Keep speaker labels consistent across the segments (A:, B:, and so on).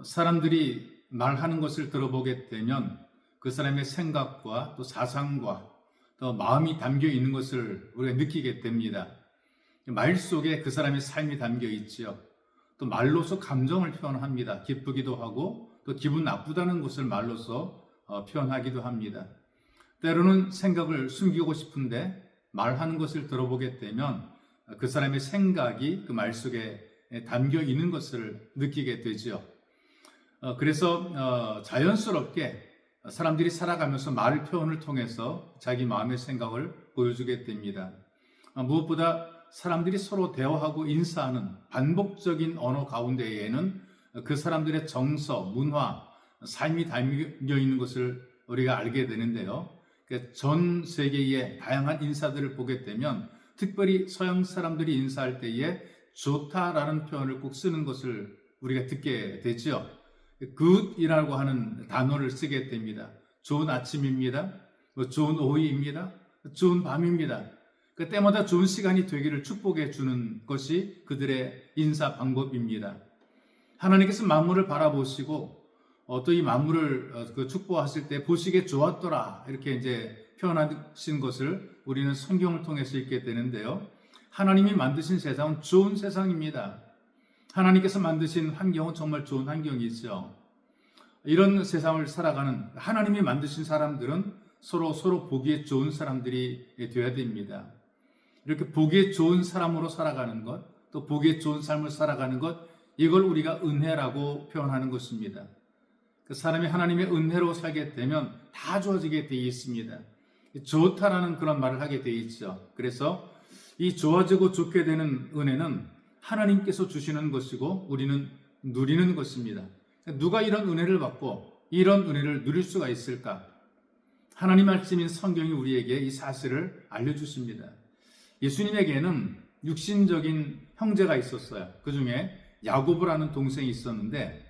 A: 사람들이 말하는 것을 들어보게 되면 그 사람의 생각과 또 사상과 또 마음이 담겨 있는 것을 우리가 느끼게 됩니다. 말 속에 그 사람의 삶이 담겨 있지요. 또 말로서 감정을 표현합니다. 기쁘기도 하고 또 기분 나쁘다는 것을 말로서 표현하기도 합니다. 때로는 생각을 숨기고 싶은데 말하는 것을 들어보게 되면 그 사람의 생각이 그 말 속에 담겨 있는 것을 느끼게 되죠. 그래서 자연스럽게 사람들이 살아가면서 말 표현을 통해서 자기 마음의 생각을 보여주게 됩니다. 무엇보다 사람들이 서로 대화하고 인사하는 반복적인 언어 가운데에는 그 사람들의 정서, 문화, 삶이 담겨 있는 것을 우리가 알게 되는데요. 전 세계의 다양한 인사들을 보게 되면 특별히 서양 사람들이 인사할 때에 좋다라는 표현을 꼭 쓰는 것을 우리가 듣게 되죠. good이라고 하는 단어를 쓰게 됩니다. 좋은 아침입니다. 좋은 오후입니다. 좋은 밤입니다. 때마다 좋은 시간이 되기를 축복해 주는 것이 그들의 인사 방법입니다. 하나님께서 만물을 바라보시고 또 이 만물을 축복하실 때 보시기에 좋았더라 이렇게 이제 표현하신 것을 우리는 성경을 통해서 읽게 되는데요. 하나님이 만드신 세상은 좋은 세상입니다. 하나님께서 만드신 환경은 정말 좋은 환경이죠. 이런 세상을 살아가는 하나님이 만드신 사람들은 서로 보기에 좋은 사람들이 되어야 됩니다. 이렇게 보기에 좋은 사람으로 살아가는 것, 또 보기에 좋은 삶을 살아가는 것, 이걸 우리가 은혜라고 표현하는 것입니다. 그 사람이 하나님의 은혜로 살게 되면 다 좋아지게 되어 있습니다. 좋다라는 그런 말을 하게 되어 있죠. 그래서 이 좋아지고 좋게 되는 은혜는 하나님께서 주시는 것이고 우리는 누리는 것입니다. 누가 이런 은혜를 받고 이런 은혜를 누릴 수가 있을까? 하나님 말씀인 성경이 우리에게 이 사실을 알려주십니다. 예수님에게는 육신적인 형제가 있었어요. 그 중에 야고보라는 동생이 있었는데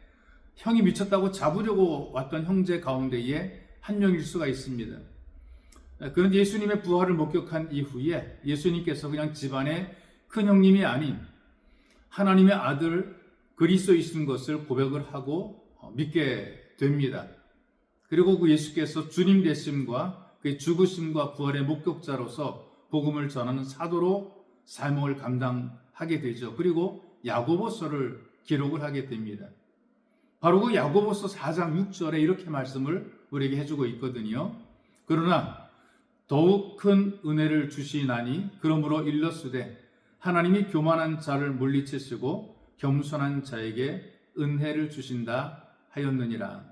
A: 형이 미쳤다고 잡으려고 왔던 형제 가운데에 한 명일 수가 있습니다. 그런데 예수님의 부활을 목격한 이후에 예수님께서 그냥 집안의 큰 형님이 아닌 하나님의 아들 그리스도이신 것을 고백을 하고 믿게 됩니다. 그리고 그 예수께서 주님 되심과 그의 죽으심과 부활의 목격자로서 복음을 전하는 사도로 사명을 감당하게 되죠. 그리고 야고보서를 기록을 하게 됩니다. 바로 그 야고보서 4장 6절에 이렇게 말씀을 우리에게 해주고 있거든요. 그러나 더욱 큰 은혜를 주시나니 그러므로 일렀으되 하나님이 교만한 자를 물리치시고 겸손한 자에게 은혜를 주신다 하였느니라.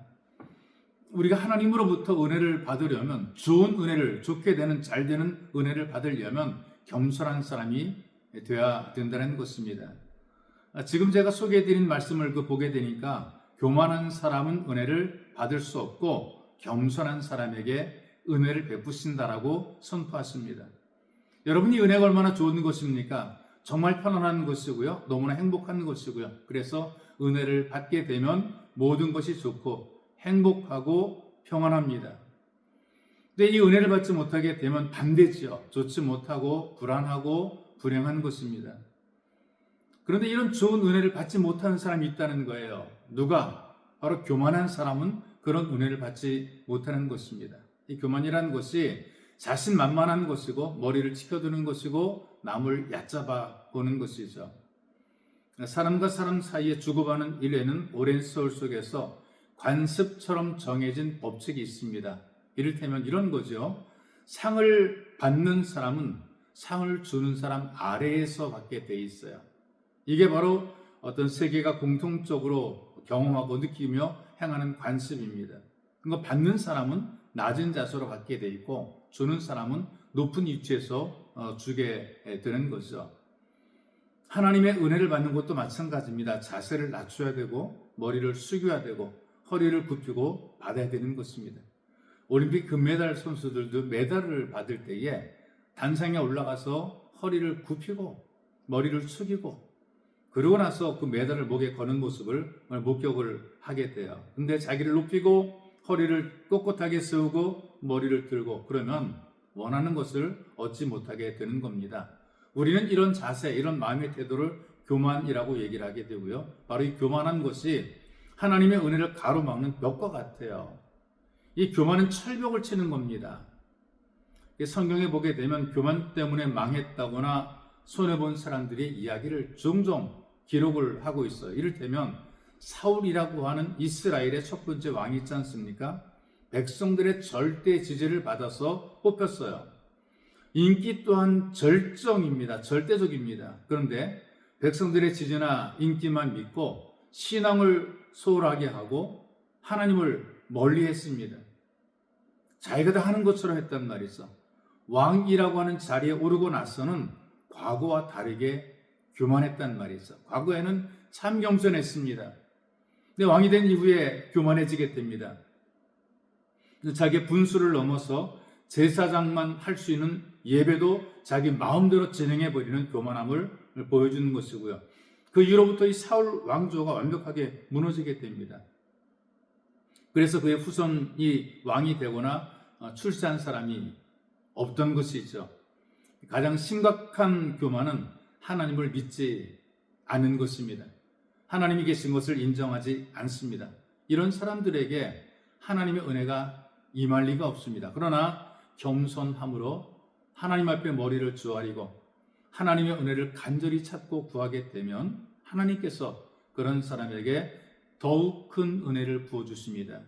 A: 우리가 하나님으로부터 은혜를 받으려면 좋은 은혜를 좋게 되는 잘 되는 은혜를 받으려면 겸손한 사람이 되어야 된다는 것입니다. 지금 제가 소개해드린 말씀을 보게 되니까 교만한 사람은 은혜를 받을 수 없고 겸손한 사람에게 은혜를 베푸신다라고 선포하십니다. 여러분이 은혜가 얼마나 좋은 것입니까? 정말 편안한 것이고요. 너무나 행복한 것이고요. 그래서 은혜를 받게 되면 모든 것이 좋고 행복하고 평안합니다. 근데 이 은혜를 받지 못하게 되면 반대지요. 좋지 못하고 불안하고 불행한 것입니다. 그런데 이런 좋은 은혜를 받지 못하는 사람이 있다는 거예요. 누가? 바로 교만한 사람은 그런 은혜를 받지 못하는 것입니다. 이 교만이라는 것이 자신만만한 것이고 머리를 치켜두는 것이고 남을 얕잡아 보는 것이죠. 사람과 사람 사이에 주고받는 일에는 오랜 세월 속에서 관습처럼 정해진 법칙이 있습니다. 이를테면 이런 거죠. 상을 받는 사람은 상을 주는 사람 아래에서 받게 돼 있어요. 이게 바로 어떤 세계가 공통적으로 경험하고 느끼며 행하는 관습입니다. 그거 받는 사람은 낮은 자세로 받게 돼 있고 주는 사람은 높은 위치에서 주게 되는 거죠. 하나님의 은혜를 받는 것도 마찬가지입니다. 자세를 낮춰야 되고 머리를 숙여야 되고 허리를 굽히고 받아야 되는 것입니다. 올림픽 금메달 선수들도 메달을 받을 때에 단상에 올라가서 허리를 굽히고 머리를 숙이고 그러고 나서 그 메달을 목에 거는 모습을 목격을 하게 돼요. 근데 자기를 높이고 허리를 꼿꼿하게 세우고 머리를 들고 그러면 원하는 것을 얻지 못하게 되는 겁니다. 우리는 이런 자세, 이런 마음의 태도를 교만이라고 얘기를 하게 되고요. 바로 이 교만한 것이 하나님의 은혜를 가로막는 벽과 같아요. 이 교만은 철벽을 치는 겁니다. 성경에 보게 되면 교만 때문에 망했다거나 손해본 사람들의 이야기를 종종 기록을 하고 있어요. 이를테면 사울이라고 하는 이스라엘의 첫 번째 왕이 있지 않습니까? 백성들의 절대 지지를 받아서 뽑혔어요. 인기 또한 절정입니다. 절대적입니다. 그런데 백성들의 지지나 인기만 믿고 신앙을 소홀하게 하고 하나님을 멀리했습니다. 자기가 다 하는 것처럼 했단 말이죠. 왕이라고 하는 자리에 오르고 나서는 과거와 다르게 교만했단 말이죠. 과거에는 참 겸손했습니다. 근데 왕이 된 이후에 교만해지게 됩니다. 자기의 분수를 넘어서 제사장만 할 수 있는 예배도 자기 마음대로 진행해버리는 교만함을 보여주는 것이고요. 그 이후로부터 이 사울 왕조가 완벽하게 무너지게 됩니다. 그래서 그의 후손이 왕이 되거나 출세한 사람이 없던 것이죠. 가장 심각한 교만은 하나님을 믿지 않는 것입니다. 하나님이 계신 것을 인정하지 않습니다. 이런 사람들에게 하나님의 은혜가 임할 리가 없습니다. 그러나 겸손함으로 하나님 앞에 머리를 조아리고 하나님의 은혜를 간절히 찾고 구하게 되면 하나님께서 그런 사람에게 더욱 큰 은혜를 부어주십니다.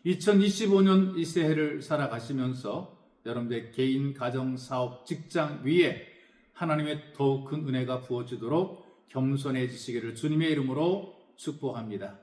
A: 2025년 이 새해를 살아가시면서 여러분들의 개인, 가정, 사업, 직장 위에 하나님의 더욱 큰 은혜가 부어지도록 겸손해지시기를 주님의 이름으로 축복합니다.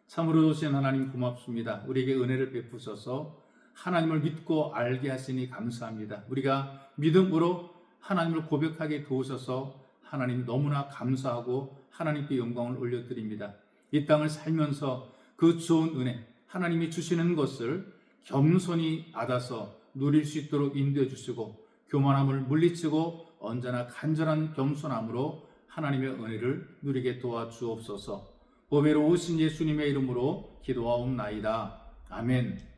A: 참으로 좋으신 하나님 고맙습니다. 우리에게 은혜를 베푸셔서 하나님을 믿고 알게 하시니 감사합니다. 우리가 믿음으로 하나님을 고백하게 도우셔서 하나님 너무나 감사하고 하나님께 영광을 올려드립니다. 이 땅을 살면서 그 좋은 은혜, 하나님이 주시는 것을 겸손히 받아서 누릴 수 있도록 인도해 주시고 교만함을 물리치고 언제나 간절한 겸손함으로 하나님의 은혜를 누리게 도와주옵소서. 보배로우신 예수님의 이름으로 기도하옵나이다. 아멘.